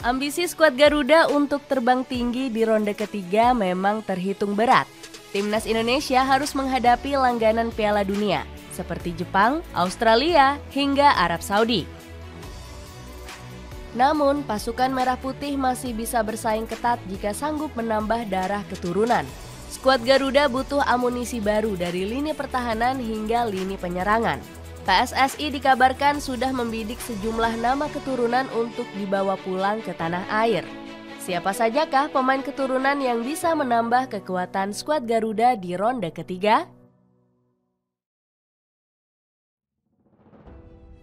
Ambisi skuad Garuda untuk terbang tinggi di ronde ketiga memang terhitung berat. Timnas Indonesia harus menghadapi langganan Piala Dunia seperti Jepang, Australia, hingga Arab Saudi. Namun, pasukan Merah Putih masih bisa bersaing ketat jika sanggup menambah darah keturunan. Skuad Garuda butuh amunisi baru dari lini pertahanan hingga lini penyerangan. PSSI dikabarkan sudah membidik sejumlah nama keturunan untuk dibawa pulang ke tanah air. Siapa sajakah pemain keturunan yang bisa menambah kekuatan skuad Garuda di ronde ketiga?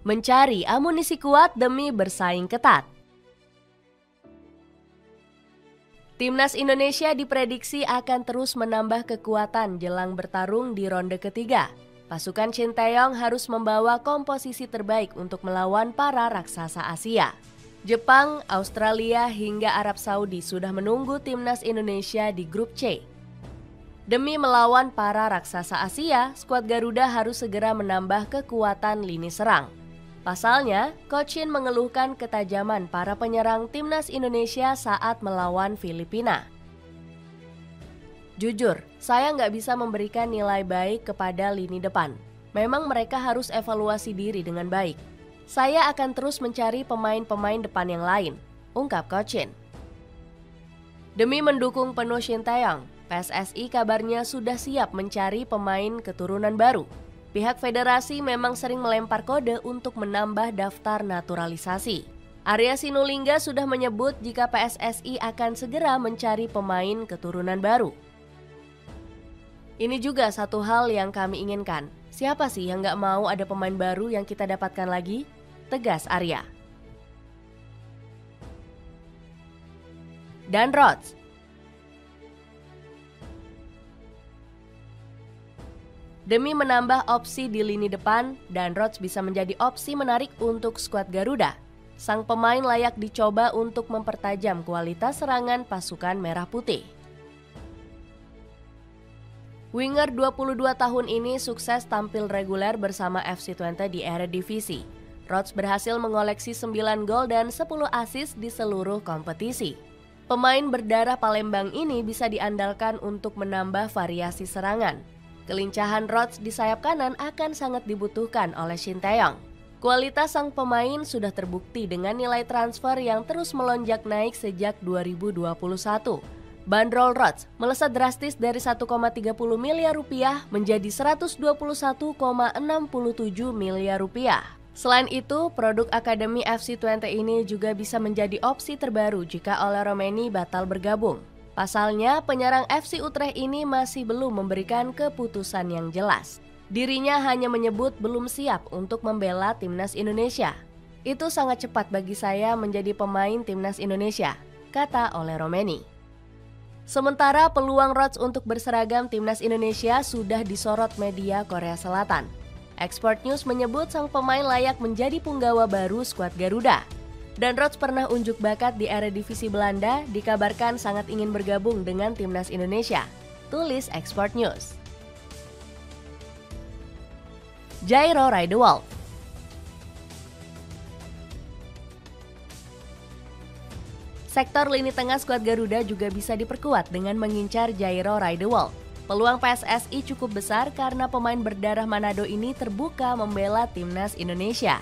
Mencari amunisi kuat demi bersaing ketat. Timnas Indonesia diprediksi akan terus menambah kekuatan jelang bertarung di ronde ketiga. Pasukan Shin Tae-yong harus membawa komposisi terbaik untuk melawan para raksasa Asia. Jepang, Australia, hingga Arab Saudi sudah menunggu timnas Indonesia di grup C. Demi melawan para raksasa Asia, skuad Garuda harus segera menambah kekuatan lini serang. Pasalnya, Coach Shin mengeluhkan ketajaman para penyerang timnas Indonesia saat melawan Filipina. Jujur, saya nggak bisa memberikan nilai baik kepada lini depan. Memang mereka harus evaluasi diri dengan baik. Saya akan terus mencari pemain-pemain depan yang lain, ungkap Coach Shin. Demi mendukung penuh Shin Tae-yong, PSSI kabarnya sudah siap mencari pemain keturunan baru. Pihak federasi memang sering melempar kode untuk menambah daftar naturalisasi. Arya Sinulinga sudah menyebut jika PSSI akan segera mencari pemain keturunan baru. Ini juga satu hal yang kami inginkan. Siapa sih yang nggak mau ada pemain baru yang kita dapatkan lagi? Tegas Arya. Dan Rhodes. Demi menambah opsi di lini depan, Dan Rhodes bisa menjadi opsi menarik untuk skuad Garuda. Sang pemain layak dicoba untuk mempertajam kualitas serangan pasukan Merah Putih. Winger 22 tahun ini sukses tampil reguler bersama FC Twente di Eredivisie. Rhodes berhasil mengoleksi 9 gol dan 10 assist di seluruh kompetisi. Pemain berdarah Palembang ini bisa diandalkan untuk menambah variasi serangan. Kelincahan Rhodes di sayap kanan akan sangat dibutuhkan oleh Shin Tae-yong. Kualitas sang pemain sudah terbukti dengan nilai transfer yang terus melonjak naik sejak 2021. Bandrol Rhodes melesat drastis dari 1,30 miliar rupiah menjadi 121,67 miliar rupiah. Selain itu, produk Akademi FC Twente ini juga bisa menjadi opsi terbaru jika Ole Romeni batal bergabung. Pasalnya, penyerang FC Utrecht ini masih belum memberikan keputusan yang jelas. Dirinya hanya menyebut belum siap untuk membela timnas Indonesia. Itu sangat cepat bagi saya menjadi pemain timnas Indonesia, kata Ole Romeni. Sementara peluang Rhodes untuk berseragam timnas Indonesia sudah disorot media Korea Selatan. Export News menyebut sang pemain layak menjadi punggawa baru skuad Garuda. Dan Rhodes pernah unjuk bakat di Eredivisie Belanda, dikabarkan sangat ingin bergabung dengan timnas Indonesia, tulis Export News. Jairo Riedewald. Sektor lini tengah skuad Garuda juga bisa diperkuat dengan mengincar Jairo Riedewald. Peluang PSSI cukup besar karena pemain berdarah Manado ini terbuka membela timnas Indonesia.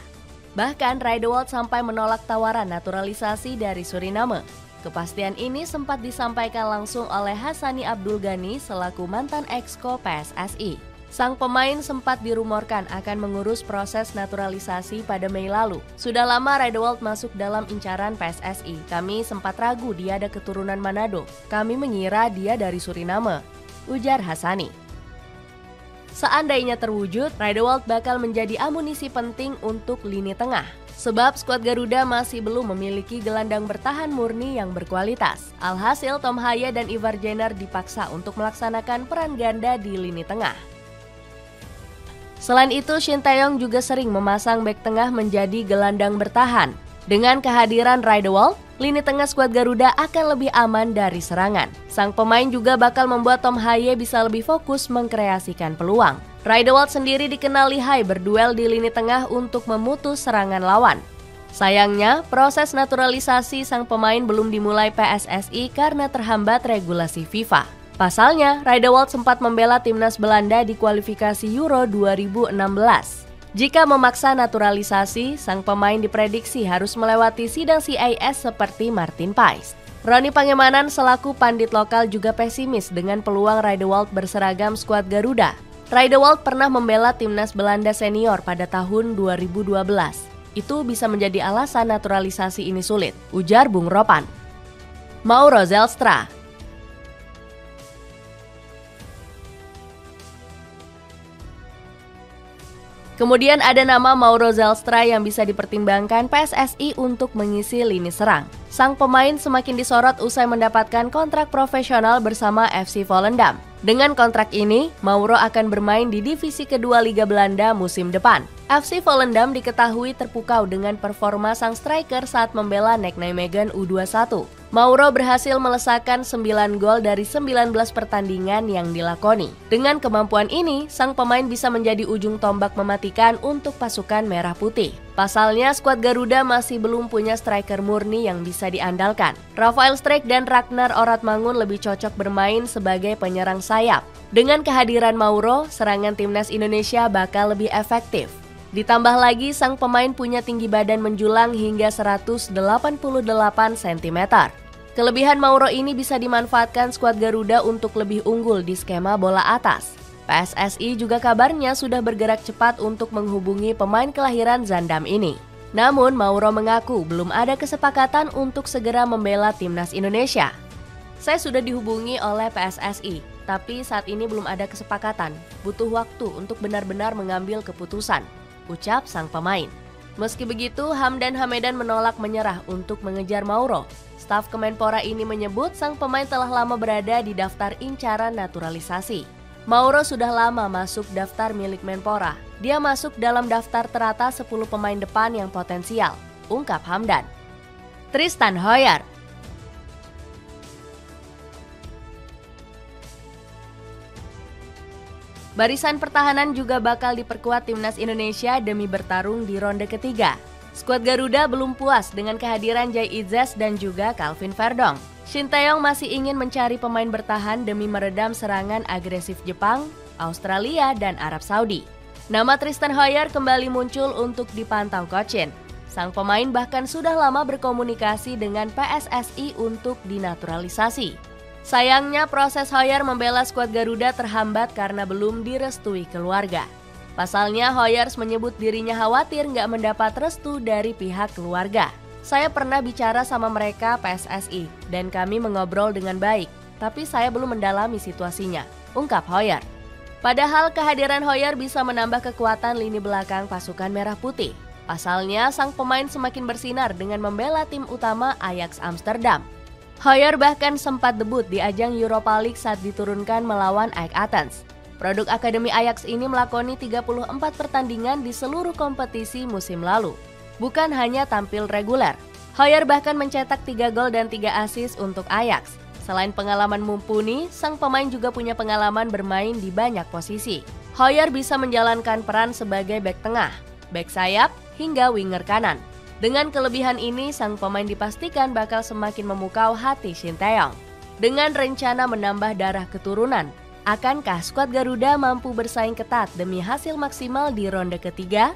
Bahkan Riedewald sampai menolak tawaran naturalisasi dari Suriname. Kepastian ini sempat disampaikan langsung oleh Hassani Abdul Ghani selaku mantan exco PSSI. Sang pemain sempat dirumorkan akan mengurus proses naturalisasi pada Mei lalu. Sudah lama Riedewald masuk dalam incaran PSSI. Kami sempat ragu dia ada keturunan Manado. Kami mengira dia dari Suriname, ujar Hassani. Seandainya terwujud, Riedewald bakal menjadi amunisi penting untuk lini tengah. Sebab skuad Garuda masih belum memiliki gelandang bertahan murni yang berkualitas. Alhasil Tom Haya dan Ivar Jenner dipaksa untuk melaksanakan peran ganda di lini tengah. Selain itu, Shin Tae-yong juga sering memasang bek tengah menjadi gelandang bertahan. Dengan kehadiran Riedewald, lini tengah skuad Garuda akan lebih aman dari serangan. Sang pemain juga bakal membuat Tom Hye bisa lebih fokus mengkreasikan peluang. Riedewald sendiri dikenal lihai berduel di lini tengah untuk memutus serangan lawan. Sayangnya, proses naturalisasi sang pemain belum dimulai PSSI karena terhambat regulasi FIFA. Pasalnya, Rijewald sempat membela timnas Belanda di kualifikasi Euro 2016. Jika memaksa naturalisasi, sang pemain diprediksi harus melewati sidang CIS seperti Martin Paes. Roni Pangemanan selaku pandit lokal juga pesimis dengan peluang Rijewald berseragam skuad Garuda. Rijewald pernah membela timnas Belanda senior pada tahun 2012. Itu bisa menjadi alasan naturalisasi ini sulit, ujar Bung Ropan. Mauro Zelstra. Kemudian ada nama Mauro Zelstra yang bisa dipertimbangkan PSSI untuk mengisi lini serang. Sang pemain semakin disorot usai mendapatkan kontrak profesional bersama FC Volendam. Dengan kontrak ini, Mauro akan bermain di divisi kedua Liga Belanda musim depan. FC Volendam diketahui terpukau dengan performa sang striker saat membela NEC Nijmegen U21. Mauro berhasil melesakkan 9 gol dari 19 pertandingan yang dilakoni. Dengan kemampuan ini, sang pemain bisa menjadi ujung tombak mematikan untuk pasukan merah putih. Pasalnya, skuad Garuda masih belum punya striker murni yang bisa diandalkan. Rafael Strijk dan Ragnar Oratmangun lebih cocok bermain sebagai penyerang sayap. Dengan kehadiran Mauro, serangan timnas Indonesia bakal lebih efektif. Ditambah lagi, sang pemain punya tinggi badan menjulang hingga 188 cm. Kelebihan Mauro ini bisa dimanfaatkan skuad Garuda untuk lebih unggul di skema bola atas. PSSI juga kabarnya sudah bergerak cepat untuk menghubungi pemain kelahiran Zaandam ini. Namun, Mauro mengaku belum ada kesepakatan untuk segera membela timnas Indonesia. Saya sudah dihubungi oleh PSSI, tapi saat ini belum ada kesepakatan. Butuh waktu untuk benar-benar mengambil keputusan, ucap sang pemain. Meski begitu, Hamdan Hamedan menolak menyerah untuk mengejar Mauro. Staf Kemenpora ini menyebut sang pemain telah lama berada di daftar incaran naturalisasi. Mauro sudah lama masuk daftar milik Menpora. Dia masuk dalam daftar teratas 10 pemain depan yang potensial, ungkap Hamdan. Tristan Hoyer. Barisan pertahanan juga bakal diperkuat timnas Indonesia demi bertarung di ronde ketiga. Skuad Garuda belum puas dengan kehadiran Jay Idzes dan juga Calvin Verdong. Shin Taeyong masih ingin mencari pemain bertahan demi meredam serangan agresif Jepang, Australia, dan Arab Saudi. Nama Tristan Hoyer kembali muncul untuk dipantau Cochin. Sang pemain bahkan sudah lama berkomunikasi dengan PSSI untuk dinaturalisasi. Sayangnya proses Hoyer membela skuad Garuda terhambat karena belum direstui keluarga. Pasalnya Hoyers menyebut dirinya khawatir nggak mendapat restu dari pihak keluarga. Saya pernah bicara sama mereka PSSI dan kami mengobrol dengan baik, tapi saya belum mendalami situasinya, ungkap Hoyer. Padahal kehadiran Hoyer bisa menambah kekuatan lini belakang pasukan merah putih. Pasalnya sang pemain semakin bersinar dengan membela tim utama Ajax Amsterdam. Hoyer bahkan sempat debut di ajang Europa League saat diturunkan melawan AEK Athens. Produk Akademi Ajax ini melakoni 34 pertandingan di seluruh kompetisi musim lalu. Bukan hanya tampil reguler, Hoyer bahkan mencetak 3 gol dan 3 assist untuk Ajax. Selain pengalaman mumpuni, sang pemain juga punya pengalaman bermain di banyak posisi. Hoyer bisa menjalankan peran sebagai bek tengah, bek sayap, hingga winger kanan. Dengan kelebihan ini, sang pemain dipastikan bakal semakin memukau hati Shin Taeyong. Dengan rencana menambah darah keturunan, akankah skuad Garuda mampu bersaing ketat demi hasil maksimal di ronde ketiga?